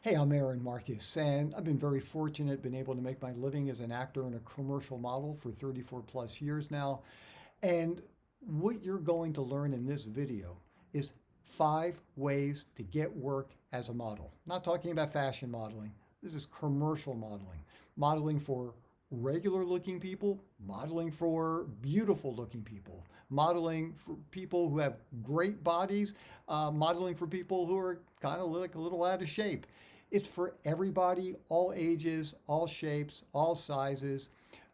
Hey, I'm Aaron Marcus, and I've been very fortunate, been able to make my living as an actor and a commercial model for 34 plus years now. And what you're going to learn in this video is 5 ways to get work as a model. Not talking about fashion modeling. This is commercial modeling. Modeling for regular looking people, modeling for beautiful looking people, modeling for people who have great bodies, modeling for people who are kind of like a little out of shape. It's for everybody, all ages, all shapes, all sizes.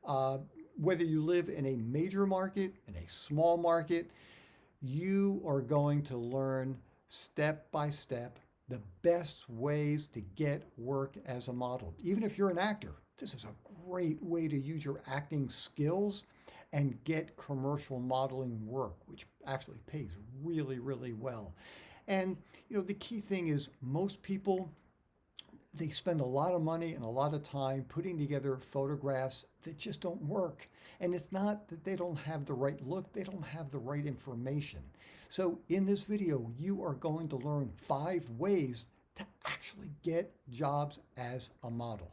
Uh, Whether you live in a major market, in a small market, you are going to learn step by step the best ways to get work as a model. Even if you're an actor, this is a great way to use your acting skills and get commercial modeling work, which actually pays really, really well. And the key thing is most people, they spend a lot of money and a lot of time putting together photographs that just don't work. And it's not that they don't have the right look, they don't have the right information. So in this video, you are going to learn 5 ways to actually get jobs as a model.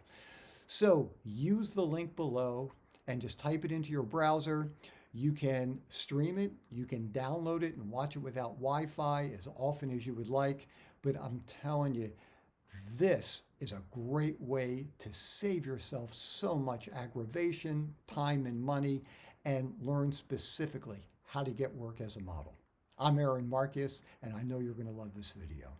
So use the link below and just type it into your browser. You can stream it, you can download it and watch it without Wi-Fi as often as you would like. But I'm telling you, this is a great way to save yourself so much aggravation, time, and money, and learn specifically how to get work as a model. I'm Aaron Marcus, and I know you're going to love this video.